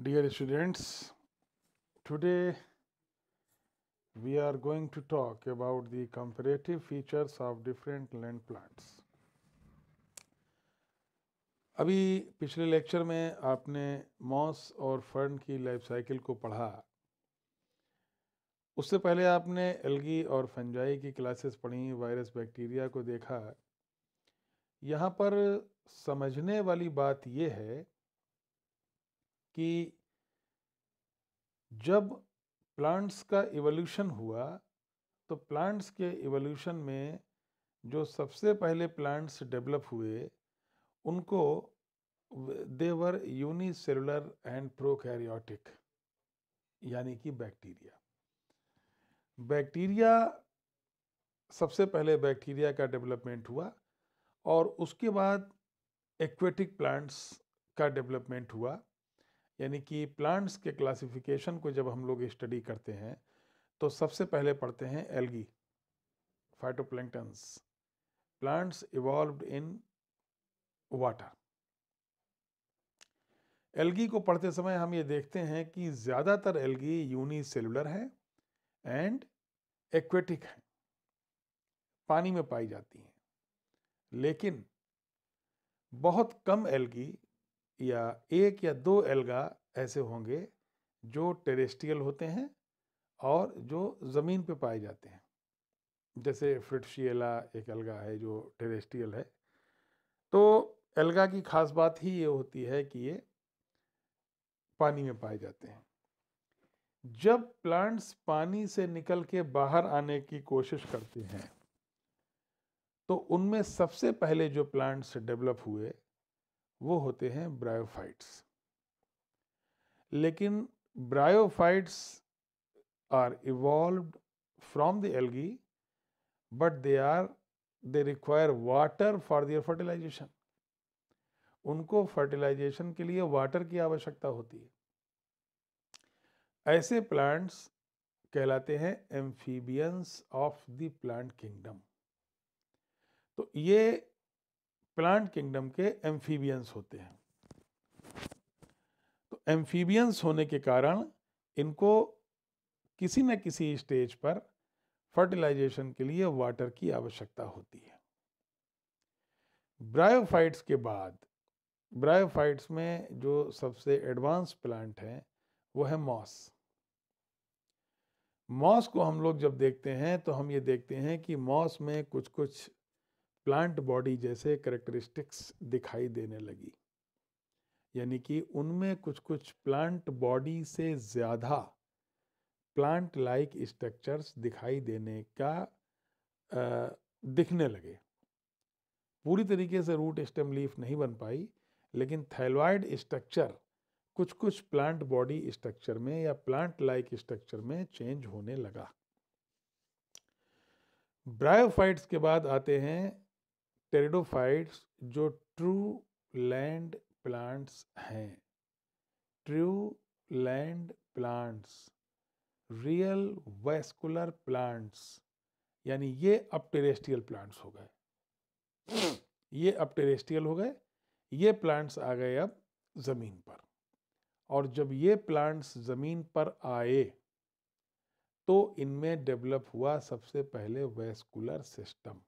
Dear students, today we are going to talk about the comparative features of different land plants. अभी पिछले lecture में आपने moss और fern की life cycle को पढ़ा। उससे पहले आपने एल्गी और फंजाई की क्लासेस पढ़ी, वायरस बैक्टीरिया को देखा। यहाँ पर समझने वाली बात यह है कि जब प्लांट्स का इवोल्यूशन हुआ तो प्लांट्स के इवोल्यूशन में जो सबसे पहले प्लांट्स डेवलप हुए उनको देवर यूनिसेलुलर एंड प्रोकैरियोटिक, यानी कि बैक्टीरिया। बैक्टीरिया सबसे पहले बैक्टीरिया का डेवलपमेंट हुआ और उसके बाद एक्वेटिक प्लांट्स का डेवलपमेंट हुआ। यानी कि प्लांट्स के क्लासिफिकेशन को जब हम लोग स्टडी करते हैं तो सबसे पहले पढ़ते हैं algae, phytoplanktons, plants evolved in water. Algae को पढ़ते समय हम ये देखते हैं कि ज़्यादातर एल्गी यूनिसेलुलर है एंड एक्वेटिक है, पानी में पाई जाती हैं। लेकिन बहुत कम एल्गी या एक या दो एल्गा ऐसे होंगे जो टेरेस्ट्रियल होते हैं और जो ज़मीन पे पाए जाते हैं। जैसे फ्रिट्शिएला एक एल्गा है जो टेरेस्ट्रियल है। तो एल्गा की खास बात ही ये होती है कि ये पानी में पाए जाते हैं। जब प्लांट्स पानी से निकल के बाहर आने की कोशिश करते हैं तो उनमें सबसे पहले जो प्लांट्स डेवलप हुए वो होते हैं ब्रायोफाइट्स। लेकिन bryophytes are evolved from the algae but they require water for their fertilisation. उनको फर्टिलाइजेशन के लिए वाटर की आवश्यकता होती है। ऐसे प्लांट्स कहलाते हैं amphibians of the plant kingdom. तो ये प्लांट किंगडम के एम्फीबियंस होते हैं। तो एम्फीबियंस होने के कारण इनको किसी न किसी स्टेज पर फर्टिलाइजेशन के लिए वाटर की आवश्यकता होती है। ब्रायोफाइट्स के बाद ब्रायोफाइट्स में जो सबसे एडवांस प्लांट है वो है मॉस। मॉस को हम लोग जब देखते हैं तो हम ये देखते हैं कि मॉस में कुछ कुछ प्लांट बॉडी जैसे कैरेक्टरिस्टिक्स दिखाई देने लगी। यानी कि उनमें कुछ कुछ प्लांट बॉडी से ज़्यादा प्लांट लाइक स्ट्रक्चर्स दिखाई देने का दिखने लगे। पूरी तरीके से रूट स्टेम लीफ नहीं बन पाई, लेकिन थाइलॉइड स्ट्रक्चर कुछ कुछ प्लांट बॉडी स्ट्रक्चर में या प्लांट लाइक स्ट्रक्चर में चेंज होने लगा। ब्रायोफाइट्स के बाद आते हैं टेरिडोफाइट्स जो ट्रू लैंड प्लांट्स हैं। True land plants, real vascular plants, यानी ये अब टेरेस्ट्रियल प्लांट्स हो गए। ये अब टेरेस्ट्रियल हो गए, ये प्लांट्स आ गए अब जमीन पर। और जब ये प्लांट्स जमीन पर आए तो इनमें डेवलप हुआ सबसे पहले वैस्कुलर सिस्टम,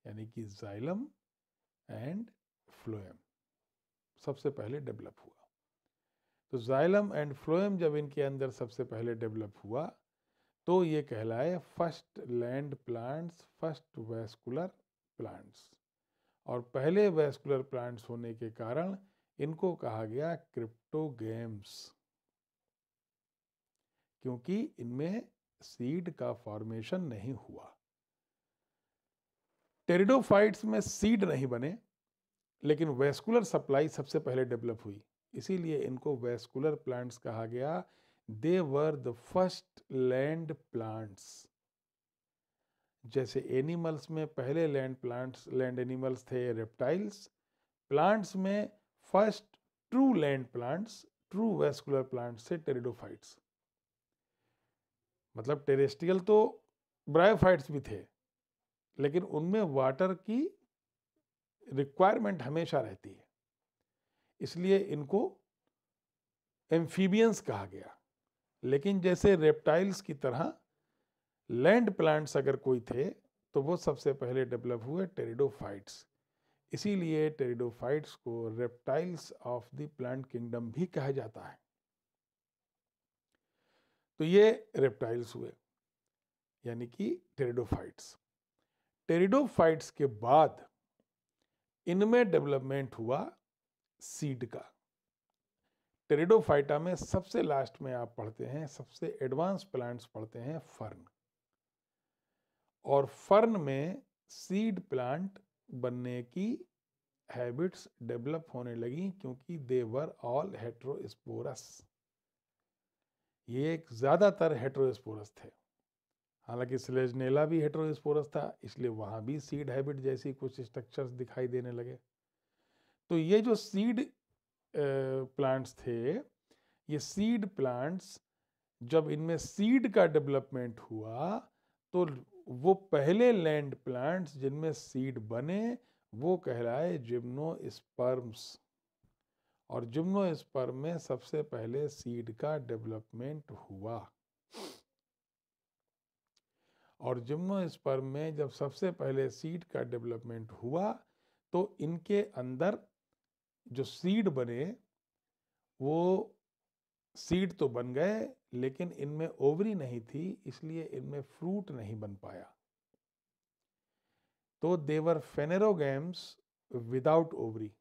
यानी कि जाइलम एंड फ्लोएम सबसे पहले डेवलप हुआ। तो जाइलम एंड फ्लोएम जब इनके अंदर सबसे पहले डेवलप हुआ तो ये कहलाए first land plants, first vascular plants. और पहले वैस्कुलर प्लांट्स होने के कारण इनको कहा गया क्रिप्टोगेम्स, क्योंकि इनमें सीड का फॉर्मेशन नहीं हुआ। टेरिडोफाइट्स में सीड नहीं बने, लेकिन वैस्कुलर सप्लाई सबसे पहले डेवलप हुई, इसीलिए इनको वैस्कुलर प्लांट्स कहा गया। They were the first land plants. जैसे एनिमल्स में पहले लैंड एनिमल्स थे रेप्टाइल्स, प्लांट्स में first true land plants, true vascular plants से टेरिडोफाइट्स। मतलब टेरेस्ट्रियल तो ब्रायोफाइट्स भी थे, लेकिन उनमें वाटर की रिक्वायरमेंट हमेशा रहती है, इसलिए इनको एम्फीबियंस कहा गया। लेकिन जैसे रेप्टाइल्स की तरह लैंड प्लांट्स अगर कोई थे तो वो सबसे पहले डेवलप हुए टेरिडोफाइट्स। इसीलिए टेरिडोफाइट्स को reptiles of the plant kingdom भी कहा जाता है। तो ये रेप्टाइल्स हुए, यानी कि टेरिडोफाइट्स। टेरिडोफाइट्स के बाद इनमें डेवलपमेंट हुआ सीड का। टेरिडोफाइटा में सबसे लास्ट में आप पढ़ते हैं, सबसे एडवांस प्लांट्स पढ़ते हैं फर्न। और फर्न में सीड प्लांट बनने की हैबिट्स डेवलप होने लगी क्योंकि दे वर ऑल हेटेरोस्पोरस। ये एक ज़्यादातर हेटेरोस्पोरस थे। हालांकि स्लेजनेला भी हेटेरोस्पोरस था, इसलिए वहाँ भी सीड हैबिट जैसी कुछ स्ट्रक्चर्स दिखाई देने लगे। तो ये जो सीड प्लांट्स थे, ये सीड प्लांट्स जब इनमें सीड का डेवलपमेंट हुआ तो वो पहले लैंड प्लांट्स जिनमें सीड बने वो कहलाए जिम्नोस्पर्म्स। और जिम्नोस्पर्म में सबसे पहले सीड का डेवलपमेंट हुआ। और जिम्नोस्पर्म में जब सबसे पहले सीड का डेवलपमेंट हुआ तो इनके अंदर जो सीड बने वो सीड तो बन गए, लेकिन इनमें ओवरी नहीं थी, इसलिए इनमें फ्रूट नहीं बन पाया। तो देवर फेनेरोगैम्स विदाउट ओवरी।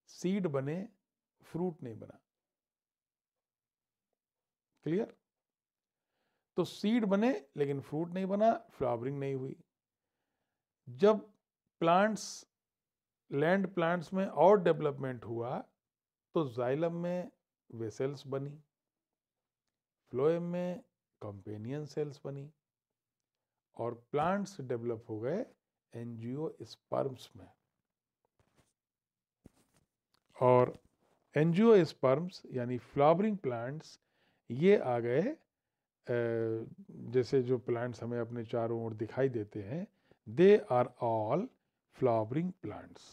सीड बने, फ्रूट नहीं बना। क्लियर? तो सीड बने लेकिन फ्रूट नहीं बना, फ्लावरिंग नहीं हुई। जब प्लांट्स लैंड प्लांट्स में और डेवलपमेंट हुआ तो जाइलम में वेसल्स बनी, फ्लोएम में कंपेनियन सेल्स बनी, और प्लांट्स डेवलप हो गए एंजियोस्पर्म्स में। और एंजियोस्पर्म्स यानी फ्लावरिंग प्लांट्स ये आ गए, जैसे जो प्लांट्स हमें अपने चारों ओर दिखाई देते हैं, they are all flowering plants.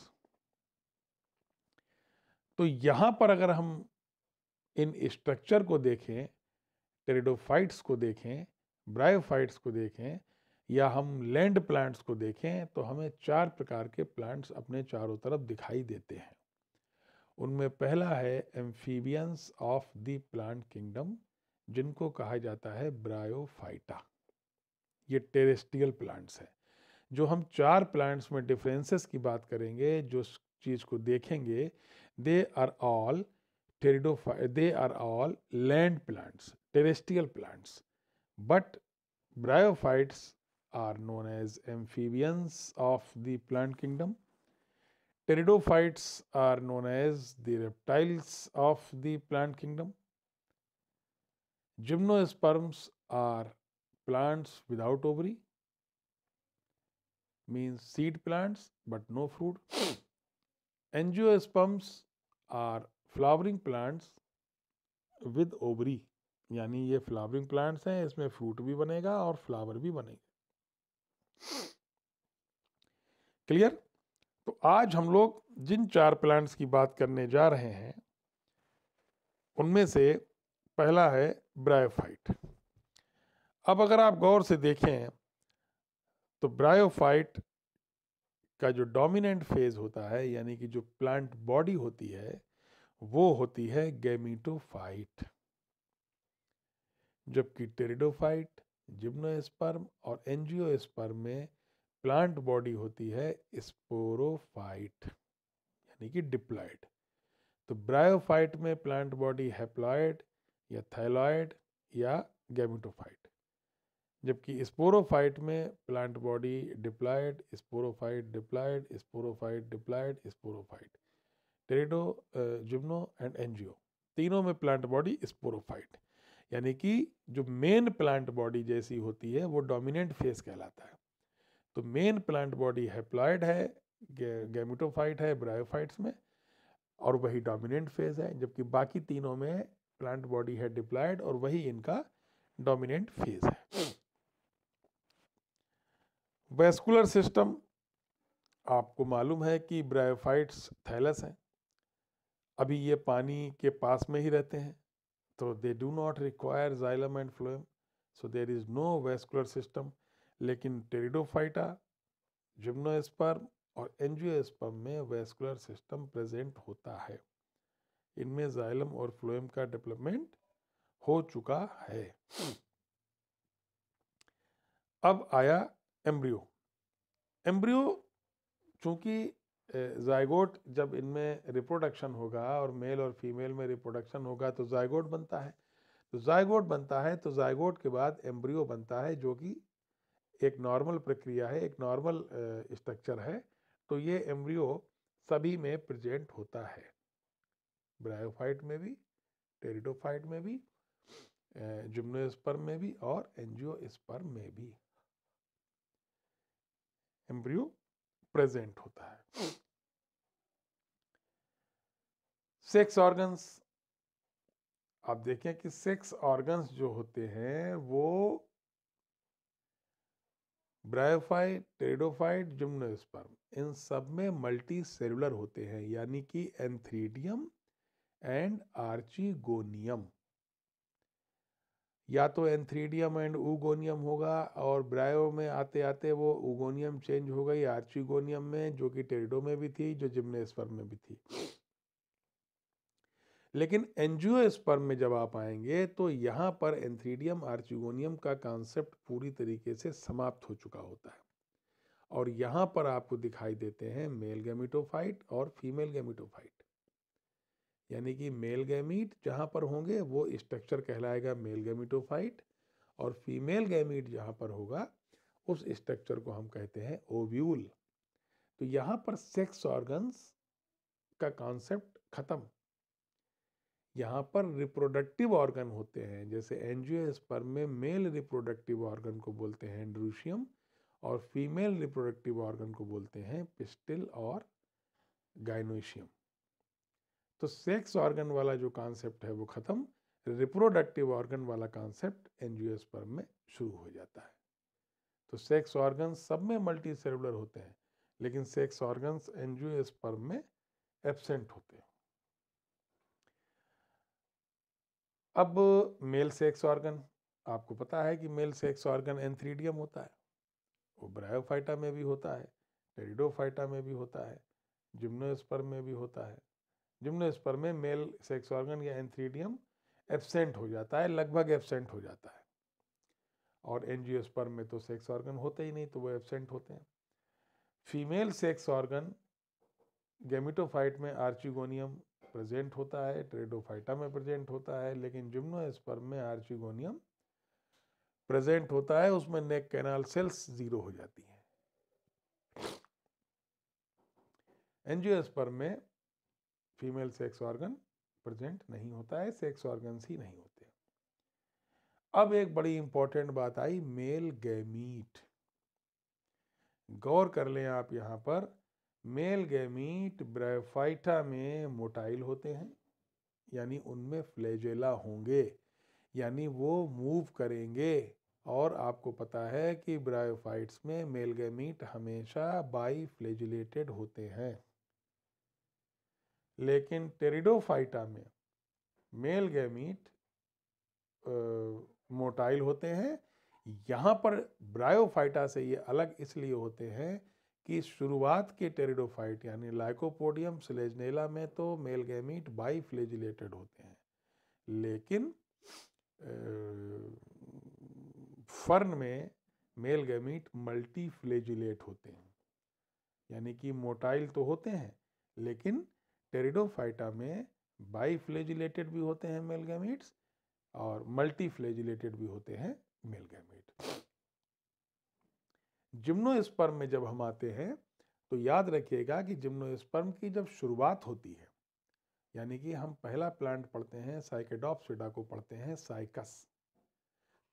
तो यहां पर अगर हम इन स्ट्रक्चर को देखें, टेरिडोफाइट्स को देखें, ब्रायोफाइट्स को देखें, या हम लैंड प्लांट्स को देखें, तो हमें 4 प्रकार के प्लांट्स अपने चारों तरफ दिखाई देते हैं। उनमें पहला है amphibians of the plant kingdom, जिनको कहा जाता है ब्रायोफाइटा। ये टेरेस्ट्रियल प्लांट्स हैं। जो हम 4 प्लांट्स में डिफरेंसेस की बात करेंगे, जो चीज को देखेंगे, they are all they are all land plants, terrestrial plants, but bryophytes are known as amphibians of the plant kingdom. Pteridophytes are known as the reptiles of the plant kingdom. Gymnosperms are plants without ovary, means seed plants but no fruit. Angiosperms are flowering plants with ovary, यानी ये flowering plants हैं, इसमें fruit भी बनेगा और flower भी बनेगा। Clear? तो आज हम लोग जिन 4 प्लांट्स की बात करने जा रहे हैं उनमें से पहला है ब्रायोफाइट। अब अगर आप गौर से देखें तो ब्रायोफाइट का जो डोमिनेंट फेज होता है, यानी कि जो प्लांट बॉडी होती है, वो होती है गैमीटोफाइट, जबकि टेरिडोफाइट, जिम्नोस्पर्म और एंजियोस्पर्म में प्लांट बॉडी होती है स्पोरोफाइट, यानी कि डिप्लॉयड। तो ब्रायोफाइट में प्लांट बॉडी हैप्लॉयड या थैलॉयड या गैमेटोफाइट, जबकि स्पोरोफाइट में plant body diploid, sporophyte diploid, sporophyte diploid, sporophyte. Pterido, gymno and angio, तीनों में प्लांट बॉडी स्पोरोफाइट, यानी कि जो मेन प्लांट बॉडी जैसी होती है वो डोमिनेंट फेस कहलाता है। तो मेन प्लांट बॉडी हैप्लॉयड है, गैमेटोफाइट है ब्रायोफाइट्स में, और वही डोमिनेंट फेज है, जबकि बाकी तीनों में प्लांट बॉडी है डिप्लॉयड और वही इनका डोमिनेंट फेज है। वेस्कुलर सिस्टम आपको मालूम है कि ब्रायोफाइट्स थैलस हैं अभी ये पानी के पास में ही रहते हैं, तो they do not require xylem and phloem, so there is no vascular system. लेकिन टेरिडोफाइटा, जिम्नोस्पर्म और एंजियोस्पर्म में वैस्कुलर सिस्टम प्रेजेंट होता है। इनमें जाइलम और फ्लोएम का डेवलपमेंट हो चुका है। अब आया एम्ब्रियो। एम्ब्रियो चूंकि जाइगोट, जब इनमें रिप्रोडक्शन होगा और मेल और फीमेल में रिप्रोडक्शन होगा तो जाइगोट बनता है। तो जाइगोट बनता है तो जाइगोट के बाद एम्ब्रियो बनता है, जो कि एक नॉर्मल प्रक्रिया है, एक नॉर्मल स्ट्रक्चर है। तो ये एम्ब्रियो सभी में प्रेजेंट होता है, ब्रायोफाइट में भी, टेरिडोफाइट में भी, जिम्नोस्पर्म में भी और एंजियोस्पर्म में भी एम्ब्रियो प्रेजेंट होता है। सेक्स ऑर्गन्स, आप देखें कि सेक्स ऑर्गन्स जो होते हैं वो ब्रायोफाइट, टेरिडोफाइट, जिम्नोस्पर्म इन सब में मल्टी सेलुलर होते हैं, यानी कि एंथ्रीडियम एंड आर्चिगोनियम। या तो एंथ्रीडियम एंड ऊगोनियम होगा, और ब्रायो में आते आते वो ऊगोनियम चेंज हो गई आर्चिगोनियम में, जो कि टेरिडो में भी थी, जो जिम्नोस्पर्म में भी थी। लेकिन एंजियोस्पर्म में जब आप आएंगे तो यहाँ पर एंथ्रीडियम आर्चिगोनियम का कॉन्सेप्ट पूरी तरीके से समाप्त हो चुका होता है, और यहाँ पर आपको दिखाई देते हैं मेल गैमिटोफाइट और फीमेल गैमिटोफाइट। यानी कि मेल गैमीट जहाँ पर होंगे वो स्ट्रक्चर कहलाएगा मेल गैमिटोफाइट, और फीमेल गैमीट जहाँ पर होगा उस स्ट्रक्चर को हम कहते हैं ओव्यूल। तो यहाँ पर सेक्स ऑर्गन्स का कॉन्सेप्ट खत्म। यहाँ पर रिप्रोडक्टिव ऑर्गन होते हैं, जैसे एंजियोस्पर्म में मेल रिप्रोडक्टिव ऑर्गन को बोलते हैं एंड्रूशियम, और फीमेल रिप्रोडक्टिव ऑर्गन को बोलते हैं पिस्टिल और गाइनोशियम। तो सेक्स ऑर्गन वाला जो कॉन्सेप्ट है वो खत्म, रिप्रोडक्टिव ऑर्गन वाला कॉन्सेप्ट एंजियोस्पर्म में शुरू हो जाता है। तो सेक्स ऑर्गन्स सब में मल्टी सेलुलर होते हैं, लेकिन सेक्स ऑर्गन्स एंजियोस्पर्म में एब्सेंट होते हैं। अब मेल सेक्स ऑर्गन, आपको पता है कि मेल सेक्स ऑर्गन एंथ्रीडियम होता है, वो ब्रायोफाइटा में भी होता है, टेरिडोफाइटा में भी होता है, जिम्नोस्पर्म में भी होता है। जिम्नोस्पर्म में मेल सेक्स ऑर्गन या एंथ्रीडियम एब्सेंट हो जाता है, लगभग एब्सेंट हो जाता है, और एंजियोस्पर्म में तो सेक्स ऑर्गन होते ही नहीं, तो वो एब्सेंट होते हैं। फीमेल सेक्स ऑर्गन गैमिटोफाइट में आर्चिगोनियम प्रेजेंट होता है, टेरिडोफाइटा में प्रेजेंट होता है, लेकिन जिम्नोस्पर्म में आर्चिगोनियम प्रेजेंट होता है, उसमें नेक कैनाल सेल्स जीरो हो जाती हैं। एंजियोस्पर्म में फीमेल सेक्स ऑर्गन प्रेजेंट नहीं होता है, सेक्स ऑर्गन्स ही नहीं होते। अब एक बड़ी इंपॉर्टेंट बात आई, मेल गैमीट। गौर कर लें आप यहाँ पर, मेल गैमीट ब्रायोफाइटा में मोटाइल होते हैं, यानी उनमें फ्लैजेला होंगे, यानी वो मूव करेंगे। और आपको पता है कि ब्रायोफाइट्स में मेल गैमीट हमेशा बाई फ्लैजिलेटेड होते हैं, लेकिन टेरिडोफाइटा में मेल गैमीट मोटाइल होते हैं। यहाँ पर ब्रायोफाइटा से ये अलग इसलिए होते हैं कि शुरुआत के टेरिडोफाइट यानी लाइकोपोडियम सिलेजनेला में तो मेल गैमीट बाई फ्लैजिलेटेड होते हैं, लेकिन फर्न में मेल गैमीट मल्टी फ्लैजिलेट होते हैं, यानी कि मोटाइल तो होते हैं, लेकिन टेरिडोफाइटा में बाई फ्लैजिलेटेड भी होते हैं मेल गैमीट्स, और मल्टी फ्लैजिलेटेड भी होते हैं मेल गैमीट। जिम्नोस्पर्म में जब हम आते हैं तो याद रखिएगा कि जिम्नोस्पर्म की जब शुरुआत होती है, यानी कि हम पहला प्लांट पढ़ते हैं साइकेडोप्सिडा को पढ़ते हैं साइकस,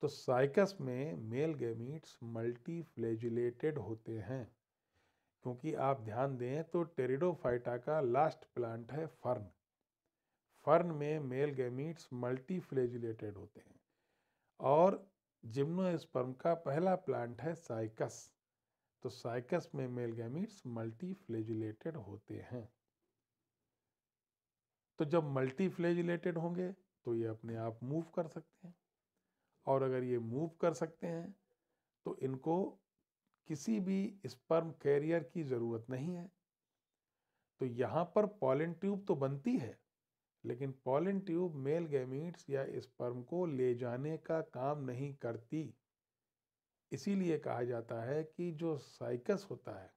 तो साइकस में मेल गैमीट्स मल्टी फ्लैजिलेटेड होते हैं। क्योंकि आप ध्यान दें तो टेरिडोफाइटा का लास्ट प्लांट है फर्न, फर्न में मेल गैमीट्स मल्टी फ्लैजिलेटेड होते हैं, और जिम्नोस्पर्म का पहला प्लांट है साइकस, तो साइकस में मेल गैमीट्स मल्टी फ्लैजिलेटेड होते हैं। तो जब मल्टी फ्लैजिलेटेड होंगे तो ये अपने आप मूव कर सकते हैं, और अगर ये मूव कर सकते हैं तो इनको किसी भी स्पर्म कैरियर की ज़रूरत नहीं है। तो यहाँ पर पॉलन ट्यूब तो बनती है, लेकिन पॉलन ट्यूब मेल गैमीट्स या स्पर्म को ले जाने का काम नहीं करती। इसीलिए कहा जाता है कि जो साइकस होता है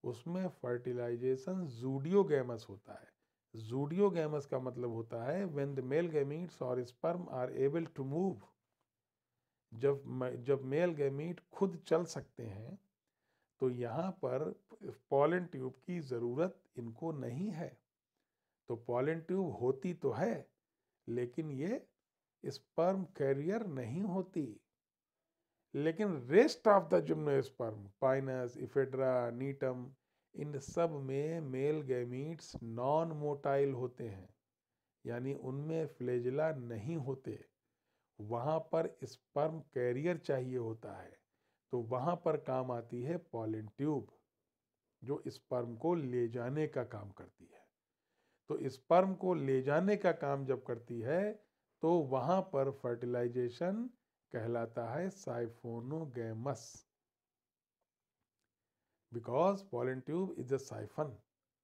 उसमें फर्टिलाइजेशन ज़ूडियोगैमस होता है। ज़ूडियोगैमस का मतलब होता है व्हेन द मेल गैमीट्स और sperm are able to move. जब मेल गैमीट खुद चल सकते हैं तो यहाँ पर पॉलन ट्यूब की ज़रूरत इनको नहीं है। तो पॉलन ट्यूब होती तो है, लेकिन ये स्पर्म कैरियर नहीं होती। लेकिन rest of the gymnosperm, pinus, ephedra, gnetum, इन सब में मेल गैमीट्स नॉन मोटाइल होते हैं, यानी उनमें फ्लैजिला नहीं होते। वहाँ पर स्पर्म कैरियर चाहिए होता है, तो वहाँ पर काम आती है पॉलन ट्यूब, जो स्पर्म को ले जाने का काम करती है। तो स्पर्म को ले जाने का काम जब करती है तो वहाँ पर फर्टिलाइजेशन कहलाता है साइफोनोगैमस, because pollen tube is a siphon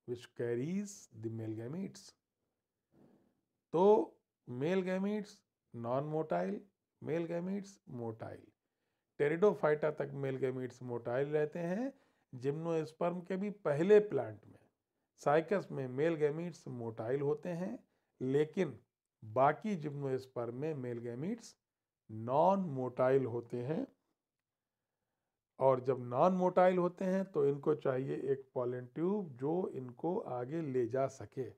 which carries the male gametes. तो male gametes non motile, mail gametes motile. Pteridophyta तक मेल गैमीट्स मोटाइल रहते हैं। जिम्नोस्पर्म के भी पहले प्लांट में, साइकस में, मेल गैमीट्स मोटाइल होते हैं, लेकिन बाकी जिम्नोस्पर्म में मेल गैमीट्स नॉन मोटाइल होते हैं। और जब नॉन मोटाइल होते हैं तो इनको चाहिए एक पॉलन ट्यूब जो इनको आगे ले जा सके।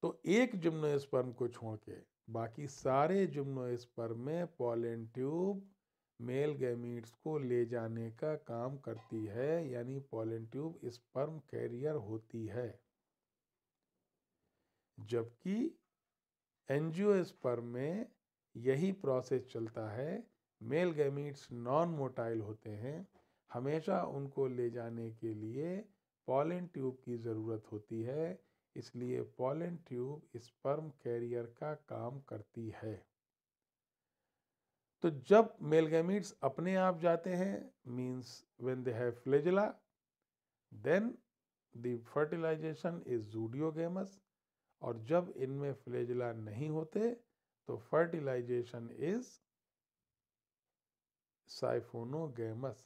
तो एक जिम्नोस्पर्म को छोड़ के बाकी सारे जिम्नोस्पर्म में पॉलन ट्यूब मेल गैमीट्स को ले जाने का काम करती है, यानी पॉलन ट्यूब स्पर्म कैरियर होती है। जबकि एंजियोस्पर्म में यही प्रोसेस चलता है। मेल गैमीट्स नॉन मोटाइल होते हैं, हमेशा उनको ले जाने के लिए पॉलन ट्यूब की ज़रूरत होती है, इसलिए पॉलन ट्यूब स्पर्म कैरियर का काम करती है। तो जब मेल गैमीट्स अपने आप जाते हैं, means when they have flagella, then the fertilization is zooidogamous. और जब इनमें फ्लैजिला नहीं होते तो fertilization is siphonogamous.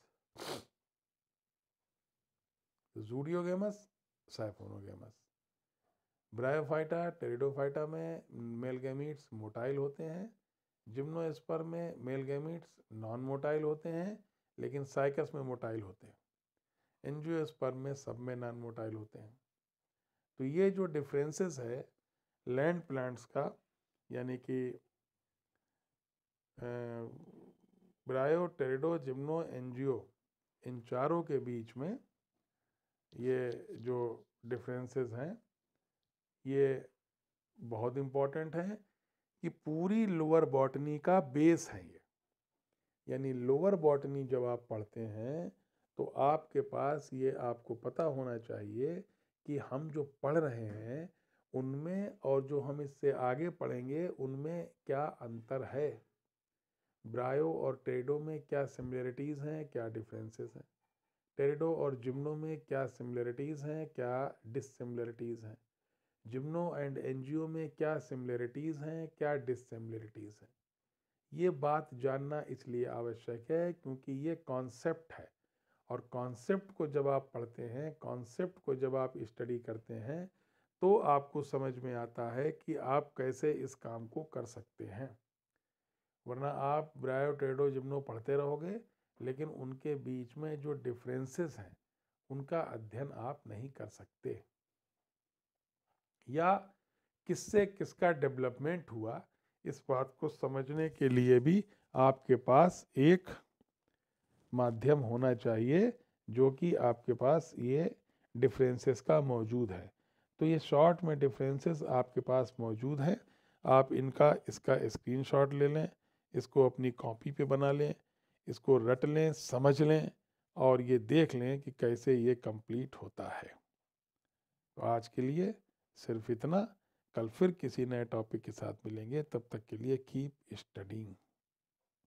Zooidogamous, siphonogamous. Bryophyta, pteridophyta में मेल गैमीट्स मोटाइल होते हैं। जिम्नोस्पर्म में मेल गैमीट्स नॉन मोटाइल होते हैं, लेकिन साइकस में मोटाइल होते हैं। एंजियोस्पर्म में सब में नॉन मोटाइल होते हैं। तो ये जो डिफरेंसेस है लैंड प्लांट्स का, यानी कि ब्रायो, टेरिडो, जिम्नो, एंजियो, इन चारों के बीच में ये जो डिफरेंसेस हैं ये बहुत इम्पॉर्टेंट हैं कि पूरी लोअर बॉटनी का बेस है ये। यानी लोअर बॉटनी जब आप पढ़ते हैं तो आपके पास ये आपको पता होना चाहिए कि हम जो पढ़ रहे हैं उनमें और जो हम इससे आगे पढ़ेंगे उनमें क्या अंतर है। ब्रायो और टेरिडो में क्या सिमिलरिटीज़ हैं, क्या डिफरेंसेस हैं। टेरिडो और जिम्नो में क्या सिमिलरिटीज़ हैं, क्या डिससिमिलरिटीज़ हैं। जिम्नो एंड एंजियो में क्या सिमिलरिटीज़ हैं, क्या डिससिमिलरिटीज़ हैं। ये बात जानना इसलिए आवश्यक है क्योंकि ये कॉन्सेप्ट है, और कॉन्सेप्ट को जब आप पढ़ते हैं, कॉन्सेप्ट को जब आप स्टडी करते हैं तो आपको समझ में आता है कि आप कैसे इस काम को कर सकते हैं। वरना आप ब्रायो, टेरिडो, जिम्नो पढ़ते रहोगे लेकिन उनके बीच में जो डिफरेंसेस हैं उनका अध्ययन आप नहीं कर सकते, या किससे किसका डेवलपमेंट हुआ इस बात को समझने के लिए भी आपके पास एक माध्यम होना चाहिए जो कि आपके पास ये डिफरेंसेस का मौजूद है। तो ये शॉर्ट में डिफरेंसेस आपके पास मौजूद हैं। आप इसका स्क्रीनशॉट ले लें, इसको अपनी कॉपी पे बना लें, इसको रट लें, समझ लें और ये देख लें कि कैसे ये कंप्लीट होता है। तो आज के लिए सिर्फ इतना। कल फिर किसी नए टॉपिक के साथ मिलेंगे, तब तक के लिए कीप स्टडिंग।